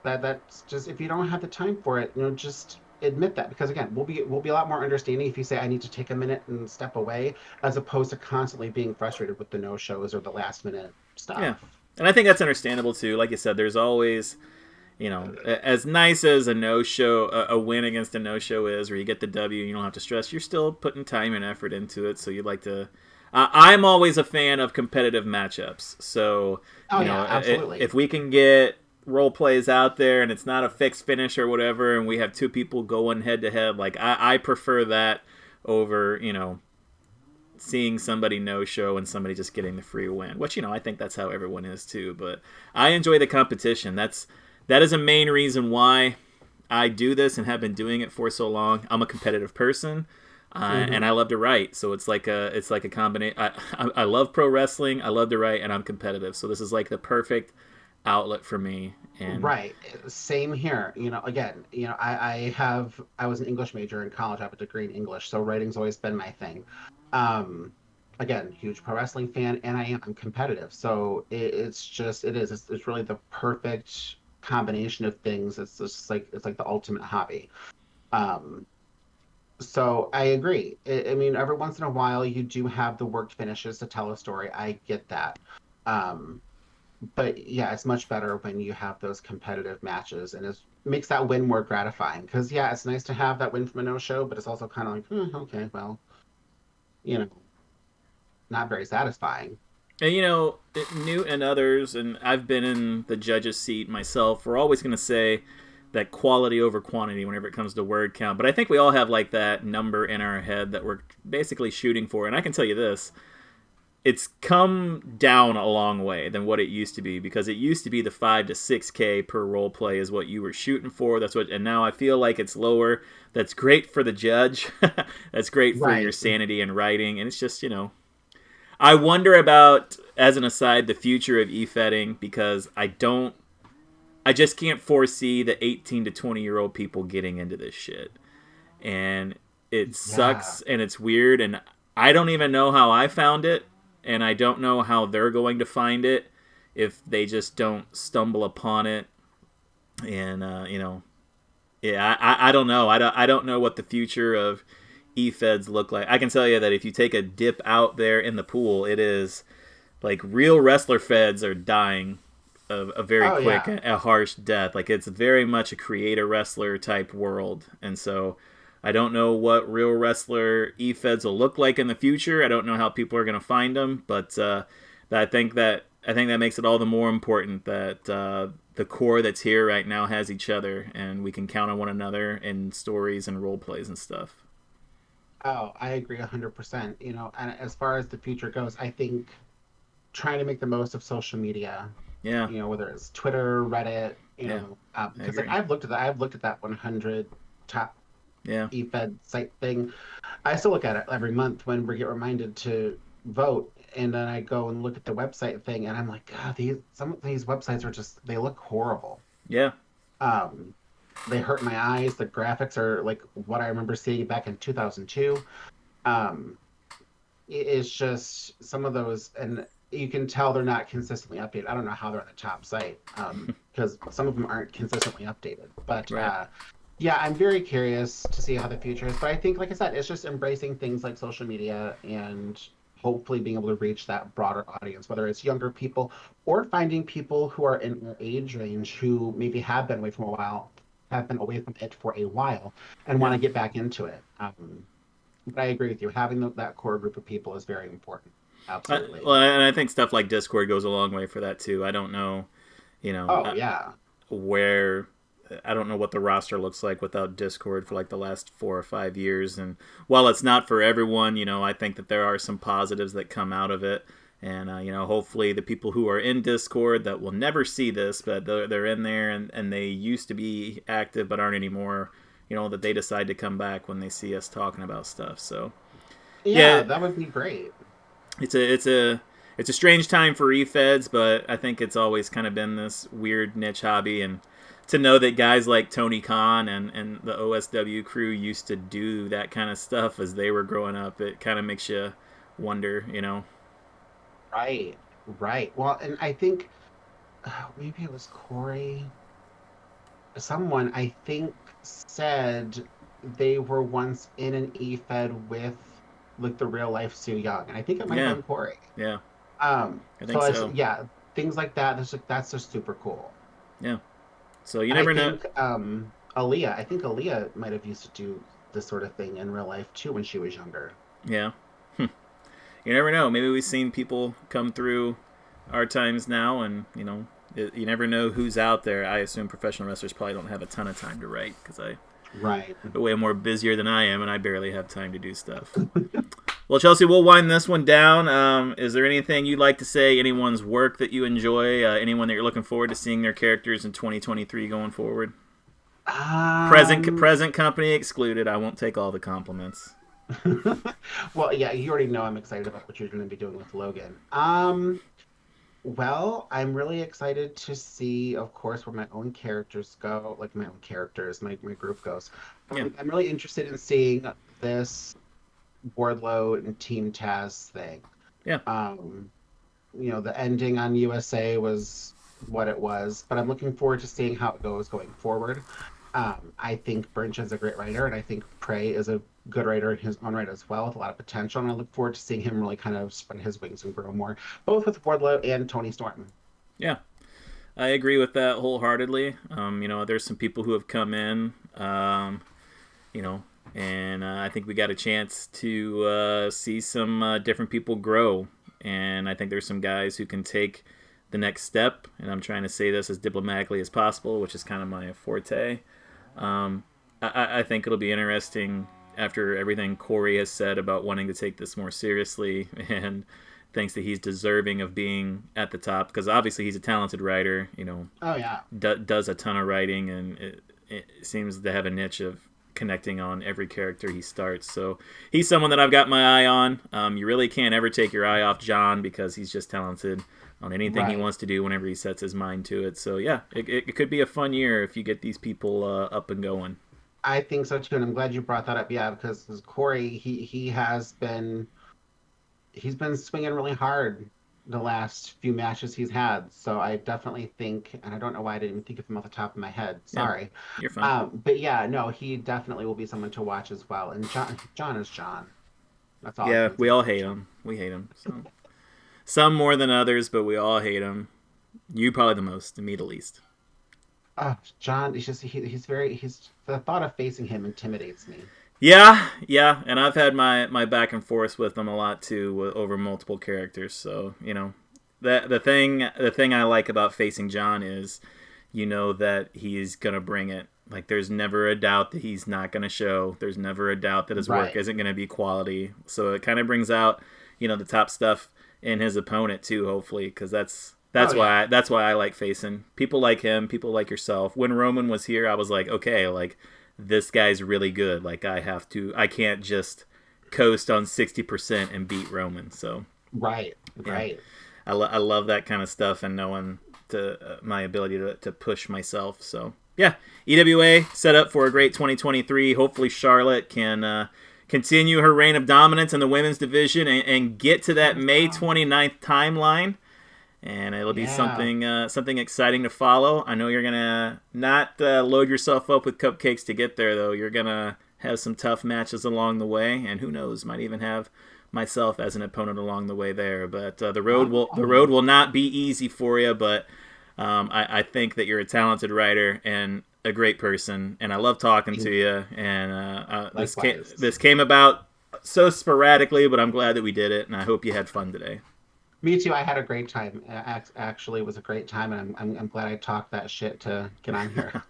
that's just, if you don't have the time for it, just admit that, because again, we'll be a lot more understanding if you say I need to take a minute and step away, as opposed to constantly being frustrated with the no shows or the last minute yeah, stuff. and I think that's understandable too. Like you said, there's always, as nice as a no show, a win against a no show is, where you get the W, and you don't have to stress. You're still putting time and effort into it, so you'd like to. I'm always a fan of competitive matchups. So Oh yeah, absolutely. if we can get role plays out there and it's not a fixed finish or whatever, and we have two people going head to head, like I prefer that over seeing somebody no show and somebody just getting the free win, which I think that's how everyone is too. But I enjoy the competition. That is a main reason why I do this and have been doing it for so long. I'm a competitive person, and Hmm. I love to write. So it's like a combination. I love pro wrestling. I love to write, and I'm competitive. So this is like the perfect outlet for me. And Right. Same here. Again, I was an English major in college. I have a degree in English, so writing's always been my thing. Um, Again, huge pro wrestling fan, and I'm competitive. So it's really the perfect combination of things. It's like the ultimate hobby. Um, so I agree. I mean, every once in a while, you do have the worked finishes to tell a story. I get that. Um, but yeah, it's much better when you have those competitive matches, and it makes that win more gratifying. Because yeah, it's nice to have that win from a no show, but it's also kind of like, okay, well, you know, not very satisfying. And Newt and others, and I've been in the judge's seat myself. We're always going to say that quality over quantity whenever it comes to word count. But I think we all have like that number in our head that we're basically shooting for. And I can tell you this: it's come down a long way than what it used to be, because it used to be the 5 to 6K per role play is what you were shooting for. And now I feel like it's lower. That's great for the judge. That's great for your Right. sanity in writing, and it's just I wonder about, as an aside, the future of e-fetting, because I just can't foresee the 18 to 20-year-old people getting into this shit. And it Yeah. sucks and it's weird, and I don't even know how I found it, and I don't know how they're going to find it if they just don't stumble upon it. And yeah, I don't know. I don't know what the future of e-feds look like. I can tell you that if you take a dip out there in the pool, it is like real wrestler feds are dying a very Oh quick, yeah. a harsh death. Like it's very much a creator wrestler type world, and so I don't know what real wrestler e-feds will look like in the future. I don't know how people are going to find them, but I think that makes it all the more important that the core that's here right now has each other, and we can count on one another in stories and role plays and stuff. Oh, I agree 100%. And as far as the future goes, I think trying to make the most of social media, Yeah, whether it's Twitter, Reddit, yeah, I because like agree. I've looked at that 100 top Yeah, eFed site thing. I still look at it every month when we get reminded to vote, and then I go and look at the website thing, and I'm like, God, these some of these websites are just, they look horrible. yeah. Um, they hurt my eyes. The graphics are like what I remember seeing back in 2002. Um, it's just some of those, and you can tell they're not consistently updated. I don't know how they're on the top site, because some of them aren't consistently updated. But Right. yeah, I'm very curious to see how the future is. But I think, like I said, it's just embracing things like social media and hopefully being able to reach that broader audience, whether it's younger people or finding people who are in our age range who maybe have been away from it for a while and want Yeah. to get back into it. But I agree with you. Having that core group of people is very important. Absolutely. Well, and I think stuff like Discord goes a long way for that too. I don't know, Oh yeah. where I don't know what the roster looks like without Discord for like the last 4 or 5 years. And while it's not for everyone, I think that there are some positives that come out of it. And, hopefully the people who are in Discord that will never see this, but they're in there and they used to be active but aren't anymore, that they decide to come back when they see us talking about stuff. So, yeah, that would be great. It's a strange time for e-feds, but I think it's always kind of been this weird niche hobby. And to know that guys like Tony Khan and the OSW crew used to do that kind of stuff as they were growing up, it kind of makes you wonder, Right. Well, and I think maybe it was Corey. Someone, I think, said they were once in an E-Fed with like the real life Sue Young, and I think it might have been Corey. Yeah. I think so. Yeah, things like that. That's just super cool. Yeah. So you never know. Aaliyah. I think Aaliyah might have used to do this sort of thing in real life too when she was younger. Yeah. You never know. Maybe we've seen people come through our times now, and you never know who's out there. I assume professional wrestlers probably don't have a ton of time to write because I'm way more busier than I am, and I barely have time to do stuff. Well, Chelsea, we'll wind this one down. Is there anything you'd like to say? Anyone's work that you enjoy? Anyone that you're looking forward to seeing their characters in 2023 going forward? Present company excluded. I won't take all the compliments. Well, yeah, you already know I'm excited about what you're going to be doing with Logan. Well, I'm really excited to see, of course, where my own characters go, like my own characters, my group goes. I'm really interested in seeing this Wardlow and Team Taz thing. Yeah. The ending on USA was what it was, but I'm looking forward to seeing how it goes going forward. I think Burns is a great writer, and I think Prey is a good writer in his own right as well, with a lot of potential. And I look forward to seeing him really kind of spread his wings and grow more, both with Wardlow and Tony Storm. Yeah, I agree with that wholeheartedly. There's some people who have come in, and I think we got a chance to see some different people grow. And I think there's some guys who can take the next step. And I'm trying to say this as diplomatically as possible, which is kind of my forte. I think it'll be interesting after everything Corey has said about wanting to take this more seriously and thinks that he's deserving of being at the top, because obviously he's a talented writer, Oh, yeah. Does a ton of writing, and it seems to have a niche of connecting on every character he starts. So he's someone that I've got my eye on. You really can't ever take your eye off John because he's just talented on anything he wants to do whenever he sets his mind to it. So yeah, it could be a fun year if you get these people up and going. I think so too, and I'm glad you brought that up. Yeah, because Corey, he's been swinging really hard the last few matches he's had. So I definitely think, and I don't know why I didn't even think of him off the top of my head. Sorry. Yeah, you're fine. But yeah, no, he definitely will be someone to watch as well. And John is John. That's all. Yeah, we all hate him. We hate him. So. Some more than others, but we all hate him. You probably the most, and me the least. John, he's just the thought of facing him intimidates me. Yeah, and I've had my back and forth with him a lot too, over multiple characters. So the thing I like about facing John is, that he's gonna bring it. Like, there's never a doubt that he's not gonna show. There's never a doubt that his work isn't gonna be quality. So it kind of brings out the top stuff in his opponent too, hopefully, because that's why I like facing people like him, people like yourself. When Roman was here, I was like, okay, like, this guy's really good. Like, I can't just coast on 60% and beat Roman. So right. I love that kind of stuff, and knowing my ability to push myself. So yeah, EWA set up for a great 2023. Hopefully Charlotte can continue her reign of dominance in the women's division and get to that May 29th timeline. And it'll be something exciting to follow. I know you're going to not load yourself up with cupcakes to get there, though. You're going to have some tough matches along the way. And who knows, might even have myself as an opponent along the way there. But the road will not be easy for you. But I think that you're a talented writer and a great person. And I love talking to you. And this came about so sporadically, but I'm glad that we did it. And I hope you had fun today. Me too. I had a great time. Actually, it was a great time, and I'm glad I talked that shit to get on here.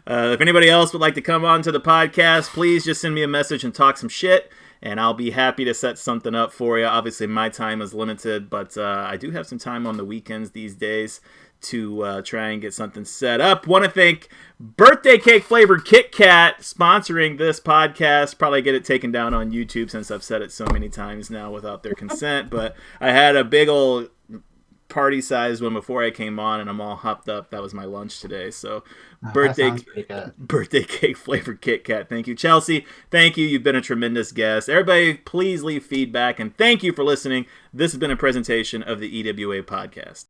If anybody else would like to come on to the podcast, please just send me a message and talk some shit. and I'll be happy to set something up for you. Obviously, my time is limited, but I do have some time on the weekends these days to try and get something set up. Want to thank Birthday Cake Flavored Kit Kat sponsoring this podcast. Probably get it taken down on YouTube since I've said it so many times now without their consent, but I had a big old party-sized one before I came on, and I'm all hopped up. That was my lunch today. So birthday cake flavored Kit Kat. Thank you, Chelsea. Thank you. You've been a tremendous guest. Everybody, please leave feedback, and thank you for listening. This has been a presentation of the EWA podcast.